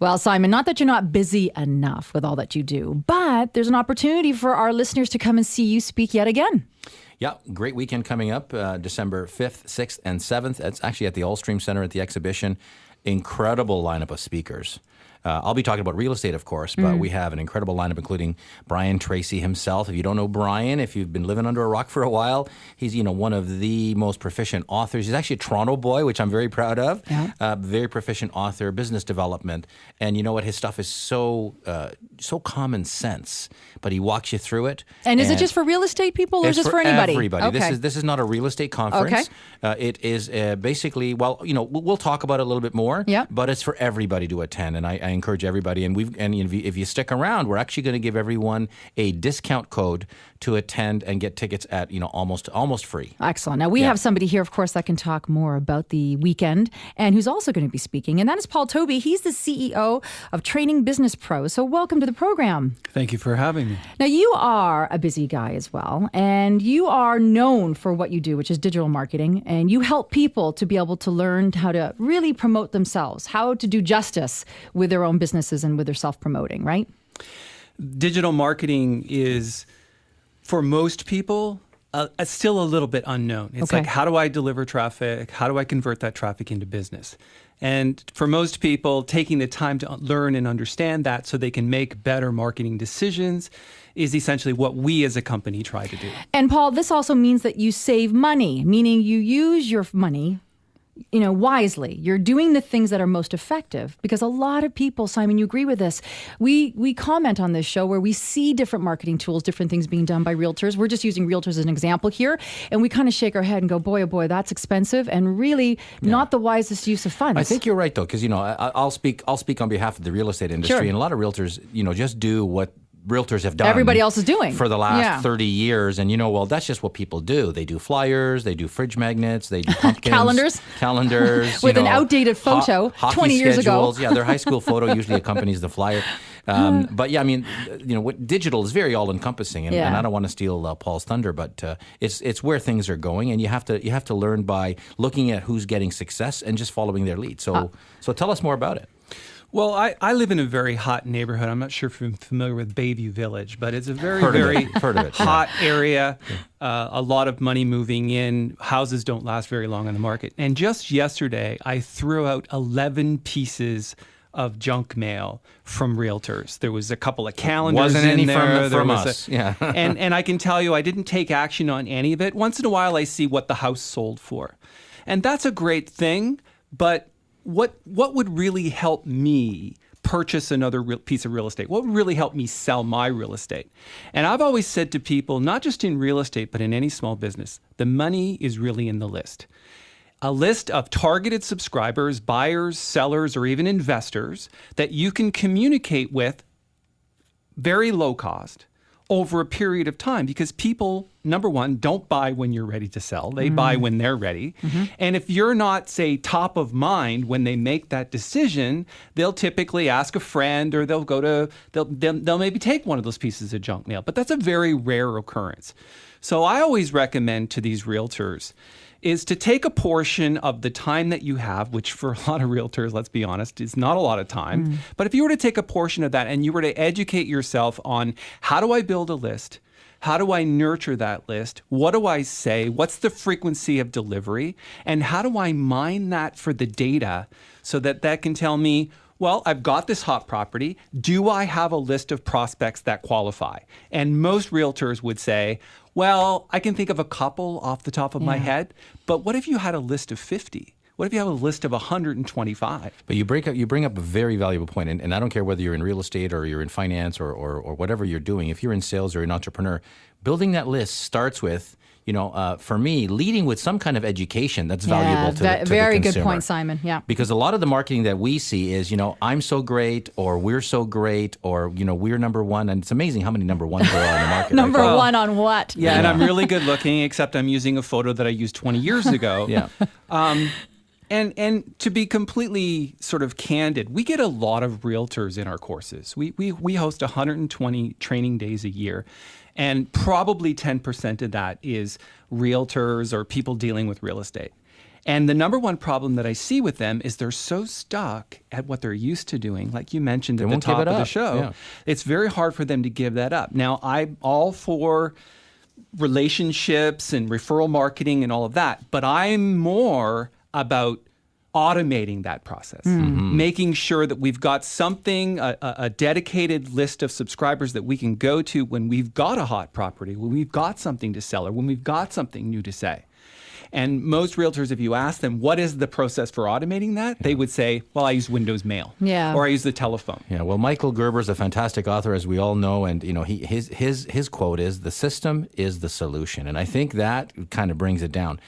Well, Simon, not that you're not busy enough with all that you do, but there's an opportunity for our listeners to come and see you speak yet again. Yeah, great weekend coming up, December 5th, 6th, and 7th. It's actually at the Allstream Center at the exhibition. Incredible lineup of speakers. I'll be talking about real estate, of course, but we have an incredible lineup, including Brian Tracy himself. If you don't know Brian, if you've been living under a rock for a while, he's one of the most proficient authors. He's actually a Toronto boy, which I'm very proud of. Yeah. Very proficient author, business development, and you know what? His stuff is so common sense, but he walks you through it. And is it just for real estate people, or is this for anybody? Everybody. Okay. This is not a real estate conference. Okay. It is basically, we'll talk about it a little bit more. Yeah. But it's for everybody to attend, and I encourage everybody. And if you stick around, we're actually going to give everyone a discount code to attend and get tickets at almost free. Excellent. Now we have somebody here, of course, that can talk more about the weekend, and who's also going to be speaking, and that is Paul Tobey. He's the CEO of Training Business Pros. So welcome to the program. Thank you for having me. Now you are a busy guy as well, and you are known for what you do, which is digital marketing, and you help people to be able to learn how to really promote themselves, how to do justice with their own businesses and with their self-promoting, right? Digital marketing is, for most people, still a little bit unknown. It's like, how do I deliver traffic? How do I convert that traffic into business? And for most people, taking the time to learn and understand that so they can make better marketing decisions is essentially what we as a company try to do. And Paul, this also means that you save money, meaning you use your money wisely. You're doing the things that are most effective, because a lot of people, Simon, you agree with this. We comment on this show where we see different marketing tools, different things being done by realtors. We're just using realtors as an example here. And we kind of shake our head and go, boy, oh boy, that's expensive and really not the wisest use of funds. I think you're right, though, because, I'll speak on behalf of the real estate industry. Sure. And a lot of realtors, just do what realtors have done. Everybody else is doing. For the last 30 years. And, that's just what people do. They do flyers, they do fridge magnets, they do pumpkins. Calendars. With an outdated photo 20 years schedules. ago. Yeah, their high school photo usually accompanies the flyer. But yeah, what digital is very all-encompassing, and I don't want to steal Paul's thunder, but it's where things are going, and you have to learn by looking at who's getting success and just following their lead. So tell us more about it. Well, I live in a very hot neighborhood. I'm not sure if you're familiar with Bayview Village, but it's a very hot area. A lot of money moving in. Houses don't last very long on the market. And just yesterday, I threw out 11 pieces of junk mail from realtors. There was a couple of calendars Wasn't any in there. From us. and I can tell you, I didn't take action on any of it. Once in a while, I see what the house sold for. And that's a great thing, but what would really help me purchase another piece of real estate? What would really help me sell my real estate? And I've always said to people, not just in real estate, but in any small business, the money is really in the list. A list of targeted subscribers, buyers, sellers, or even investors that you can communicate with very low cost over a period of time, because people, number one, don't buy when you're ready to sell. They buy when they're ready. Mm-hmm. And if you're not, say, top of mind when they make that decision, they'll typically ask a friend, or they'll maybe take one of those pieces of junk mail. But that's a very rare occurrence. So I always recommend to these realtors is to take a portion of the time that you have, which for a lot of realtors, let's be honest, is not a lot of time. But if you were to take a portion of that and you were to educate yourself on how do I build a list? How do I nurture that list? What do I say? What's the frequency of delivery? And how do I mine that for the data so that can tell me, well, I've got this hot property. Do I have a list of prospects that qualify? And most realtors would say, well, I can think of a couple off the top of my head, but what if you had a list of 50? What if you have a list of 125? But you bring up a very valuable point, and I don't care whether you're in real estate or you're in finance or whatever you're doing. If you're in sales or an entrepreneur, building that list starts with, for me, leading with some kind of education that's valuable to the consumer. Very good point, Simon. Yeah. Because a lot of the marketing that we see is, I'm so great, or we're so great, or, we're number one. And it's amazing how many number ones there are in the market. Number one on what? Yeah, and I'm really good looking, except I'm using a photo that I used 20 years ago. Yeah. And to be completely sort of candid, we get a lot of realtors in our courses. We host 120 training days a year, and probably 10% of that is realtors or people dealing with real estate. And the number one problem that I see with them is they're so stuck at what they're used to doing. Like you mentioned at the won't give top it of the up. show, Yeah. it's very hard for them to give that up. Now, I'm all for relationships and referral marketing and all of that, but I'm more about automating that process, making sure that we've got something, a dedicated list of subscribers that we can go to when we've got a hot property, when we've got something to sell, or when we've got something new to say. And most realtors, if you ask them, what is the process for automating that? They would say, well, I use Windows Mail. Yeah. Or I use the telephone. Yeah, well, Michael Gerber's a fantastic author, as we all know, and his quote is, "The system is the solution," and I think that kind of brings it down.